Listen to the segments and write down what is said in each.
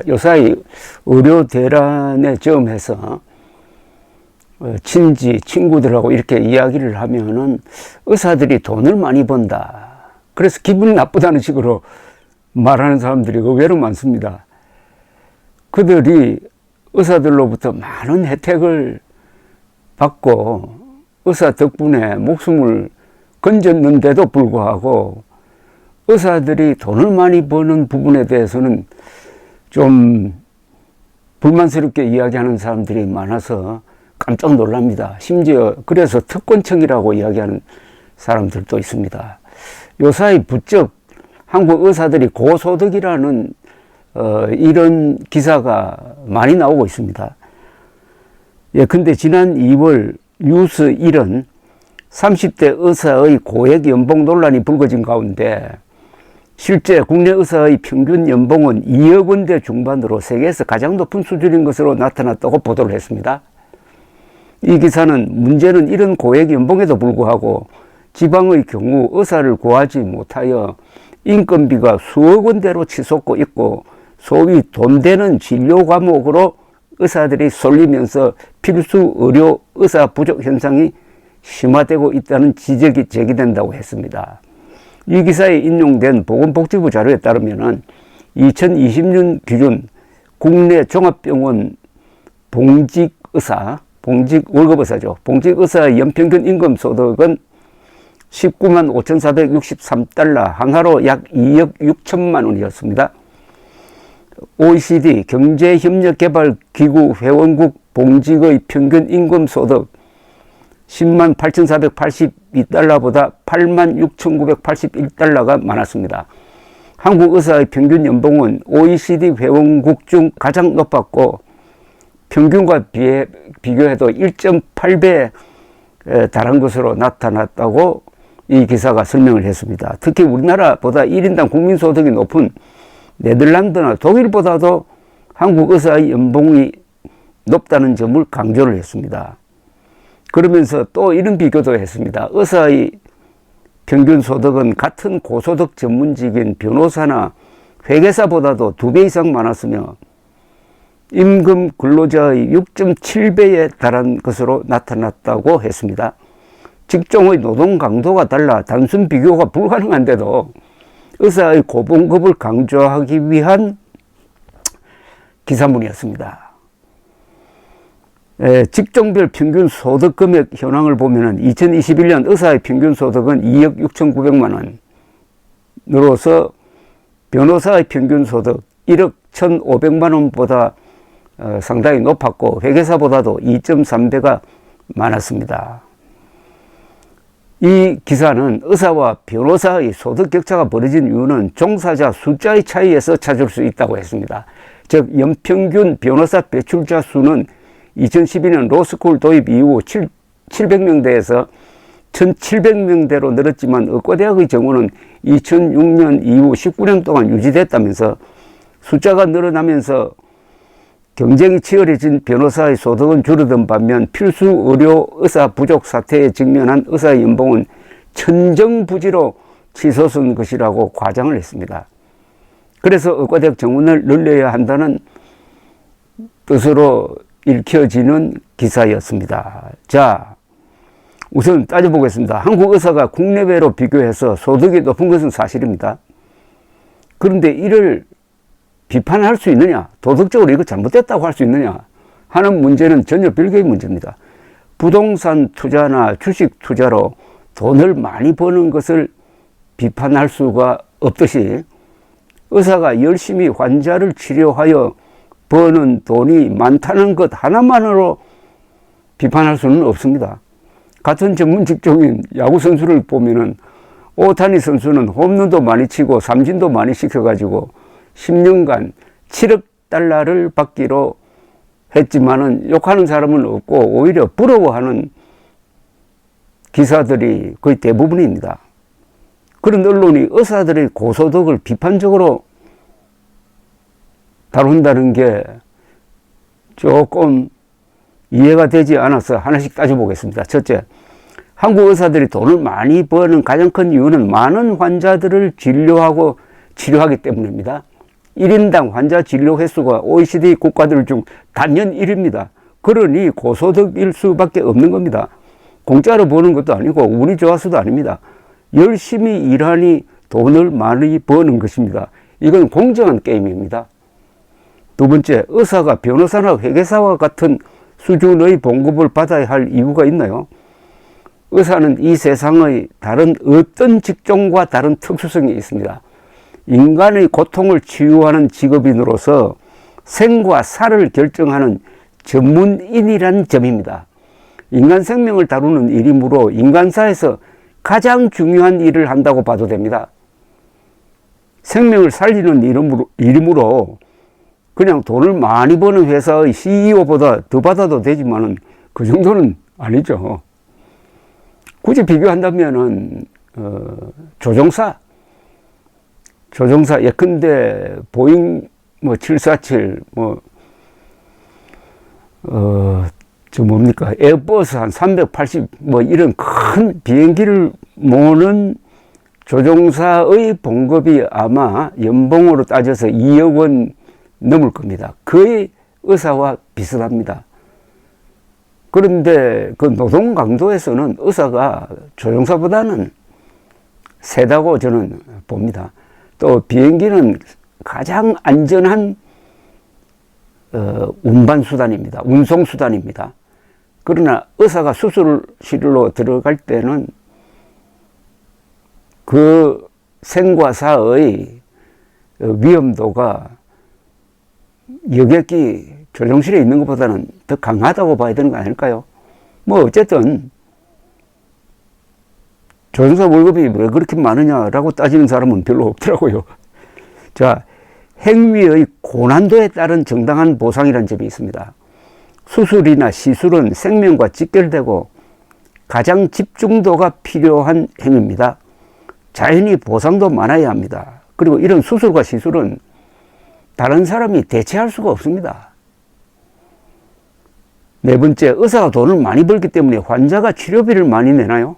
요사이 의료 대란에 점해서 친지, 친구들하고 이렇게 이야기를 하면은 의사들이 돈을 많이 번다. 그래서 기분이 나쁘다는 식으로 말하는 사람들이 의외로 많습니다. 그들이 의사들로부터 많은 혜택을 받고 의사 덕분에 목숨을 건졌는데도 불구하고 의사들이 돈을 많이 버는 부분에 대해서는 좀 불만스럽게 이야기하는 사람들이 많아서 깜짝 놀랍니다. 심지어 그래서 특권층이라고 이야기하는 사람들도 있습니다. 요사이 부쩍 한국 의사들이 고소득이라는 이런 기사가 많이 나오고 있습니다. 예, 근데 지난 2월 뉴스 1은 30대 의사의 고액 연봉 논란이 불거진 가운데 실제 국내 의사의 평균 연봉은 2억 원대 중반으로 세계에서 가장 높은 수준인 것으로 나타났다고 보도를 했습니다. 이 기사는 문제는 이런 고액 연봉에도 불구하고 지방의 경우 의사를 구하지 못하여 인건비가 수억 원대로 치솟고 있고 소위 돈 되는 진료 과목으로 의사들이 쏠리면서 필수 의료 의사 부족 현상이 심화되고 있다는 지적이 제기된다고 했습니다. 이 기사에 인용된 보건복지부 자료에 따르면 2020년 기준 국내 종합병원 봉직의사, 월급의사죠. 봉직의사의 연평균 임금 소득은 19만 5,463달러, 한화로 약 2억 6천만 원이었습니다. OECD 경제협력개발기구 회원국 봉직의 평균 임금 소득 10만 8,482달러보다 8만 6,981달러가 많았습니다. 한국 의사의 평균 연봉은 OECD 회원국 중 가장 높았고 평균과 비교해도 1.8배에 달한 것으로 나타났다고 이 기사가 설명을 했습니다. 특히 우리나라보다 1인당 국민소득이 높은 네덜란드나 독일보다도 한국 의사의 연봉이 높다는 점을 강조를 했습니다. 그러면서 또 이런 비교도 했습니다. 의사의 평균 소득은 같은 고소득 전문직인 변호사나 회계사보다도 2배 이상 많았으며 임금 근로자의 6.7배에 달한 것으로 나타났다고 했습니다. 직종의 노동 강도가 달라 단순 비교가 불가능한데도 의사의 고봉급을 강조하기 위한 기사문이었습니다. 직종별 평균 소득 금액 현황을 보면 2021년 의사의 평균 소득은 2억 6,900만 원으로서 변호사의 평균 소득 1억 1,500만 원보다 상당히 높았고 회계사보다도 2.3배가 많았습니다. 이 기사는 의사와 변호사의 소득 격차가 벌어진 이유는 종사자 숫자의 차이에서 찾을 수 있다고 했습니다. 즉 연평균 변호사 배출자 수는 2012년 로스쿨 도입 이후 700명대에서 1700명대로 늘었지만 의과대학의 경우는 2006년 이후 19년 동안 유지됐다면서 숫자가 늘어나면서 경쟁이 치열해진 변호사의 소득은 줄어든 반면 필수 의료 의사 부족 사태에 직면한 의사의 연봉은 천정부지로 치솟은 것이라고 과장을 했습니다. 그래서 의과대학 정원을 늘려야 한다는 뜻으로 읽혀지는 기사였습니다. 자, 우선 따져보겠습니다. 한국 의사가 국내외로 비교해서 소득이 높은 것은 사실입니다. 그런데 이를 비판할 수 있느냐, 도덕적으로 이거 잘못됐다고 할 수 있느냐 하는 문제는 전혀 별개의 문제입니다. 부동산 투자나 주식 투자로 돈을 많이 버는 것을 비판할 수가 없듯이 의사가 열심히 환자를 치료하여 버는 돈이 많다는 것 하나만으로 비판할 수는 없습니다. 같은 전문 직종인 야구 선수를 보면은 오타니 선수는 홈런도 많이 치고 삼진도 많이 시켜가지고 10년간 7억 달러를 받기로 했지만은 욕하는 사람은 없고 오히려 부러워하는 기사들이 거의 대부분입니다. 그런 언론이 의사들의 고소득을 비판적으로 다룬다는 게 조금 이해가 되지 않아서 하나씩 따져보겠습니다. 첫째, 한국 의사들이 돈을 많이 버는 가장 큰 이유는 많은 환자들을 진료하고 치료하기 때문입니다. 1인당 환자 진료 횟수가 OECD 국가들 중 단연 1위입니다. 그러니 고소득일 수밖에 없는 겁니다. 공짜로 버는 것도 아니고 운이 좋아서도 아닙니다. 열심히 일하니 돈을 많이 버는 것입니다. 이건 공정한 게임입니다. 두 번째, 의사가 변호사나 회계사와 같은 수준의 봉급을 받아야 할 이유가 있나요? 의사는 이 세상의 다른 어떤 직종과 다른 특수성이 있습니다. 인간의 고통을 치유하는 직업인으로서 생과 사를 결정하는 전문인이란 점입니다. 인간 생명을 다루는 일이므로 인간사에서 가장 중요한 일을 한다고 봐도 됩니다. 생명을 살리는 일이므로 그냥 돈을 많이 버는 회사의 CEO보다 더 받아도 되지만은 그 정도는 아니죠. 굳이 비교한다면은 조종사 예컨대 보잉 747 에어버스 한 380 이런 큰 비행기를 모는 조종사의 봉급이 아마 연봉으로 따져서 2억 원 넘을 겁니다. 거의 의사와 비슷합니다. 그런데 그 노동 강도에서는 의사가 조종사보다는 세다고 저는 봅니다. 또 비행기는 가장 안전한 운반수단입니다. 운송수단입니다. 그러나 의사가 수술실로 들어갈 때는 그 생과 사의 위험도가 여객기 조종실에 있는 것보다는 더 강하다고 봐야 되는 거 아닐까요? 어쨌든 조종사 월급이 왜 그렇게 많으냐라고 따지는 사람은 별로 없더라고요. 자, 행위의 고난도에 따른 정당한 보상이라는 점이 있습니다. 수술이나 시술은 생명과 직결되고 가장 집중도가 필요한 행위입니다. 자연히 보상도 많아야 합니다. 그리고 이런 수술과 시술은 다른 사람이 대체할 수가 없습니다. 네 번째, 의사가 돈을 많이 벌기 때문에 환자가 치료비를 많이 내나요?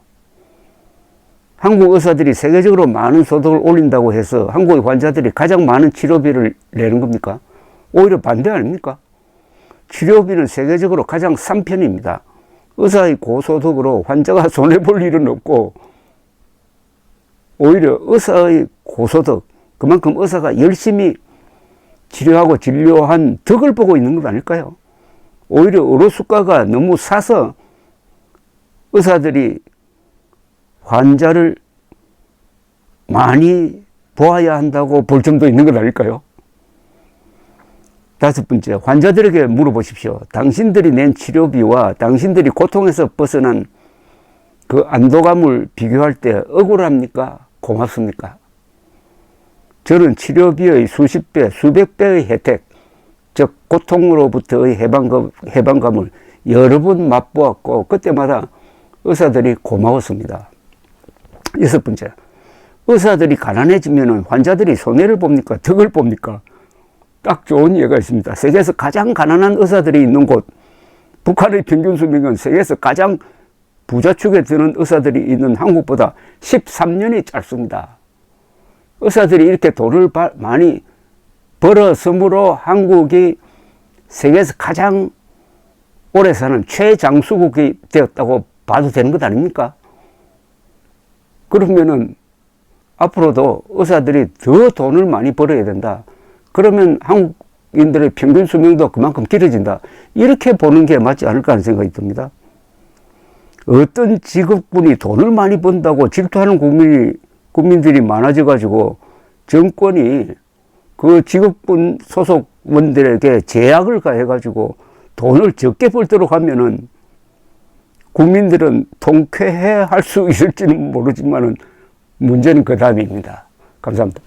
한국 의사들이 세계적으로 많은 소득을 올린다고 해서 한국의 환자들이 가장 많은 치료비를 내는 겁니까? 오히려 반대 아닙니까? 치료비는 세계적으로 가장 싼 편입니다. 의사의 고소득으로 환자가 손해볼 일은 없고 오히려 의사의 고소득, 그만큼 의사가 열심히 치료하고 진료한 덕을 보고 있는 것 아닐까요? 오히려 의료수가가 너무 싸서 의사들이 환자를 많이 보아야 한다고 볼 정도 있는 것 아닐까요? 다섯 번째, 환자들에게 물어보십시오. 당신들이 낸 치료비와 당신들이 고통에서 벗어난 그 안도감을 비교할 때 억울합니까? 고맙습니까? 저는 치료비의 수십 배, 수백 배의 혜택, 즉 고통으로부터의 해방감을 여러 번 맛보았고 그때마다 의사들이 고마웠습니다. 여섯 번째, 의사들이 가난해지면 환자들이 손해를 봅니까? 덕을 봅니까? 딱 좋은 예가 있습니다. 세계에서 가장 가난한 의사들이 있는 곳, 북한의 평균 수명은 세계에서 가장 부자축에 드는 의사들이 있는 한국보다 13년이 짧습니다. 의사들이 이렇게 돈을 많이 벌었으므로 한국이 세계에서 가장 오래 사는 최장수국이 되었다고 봐도 되는 것 아닙니까? 그러면은 앞으로도 의사들이 더 돈을 많이 벌어야 된다. 그러면 한국인들의 평균 수명도 그만큼 길어진다. 이렇게 보는 게 맞지 않을까 하는 생각이 듭니다. 어떤 직업군이 돈을 많이 번다고 질투하는 국민들이 많아져가지고 정권이 그 직업군 소속원들에게 제약을 가해가지고 돈을 적게 벌도록 하면은 국민들은 통쾌해 할 수 있을지는 모르지만은 문제는 그 다음입니다. 감사합니다.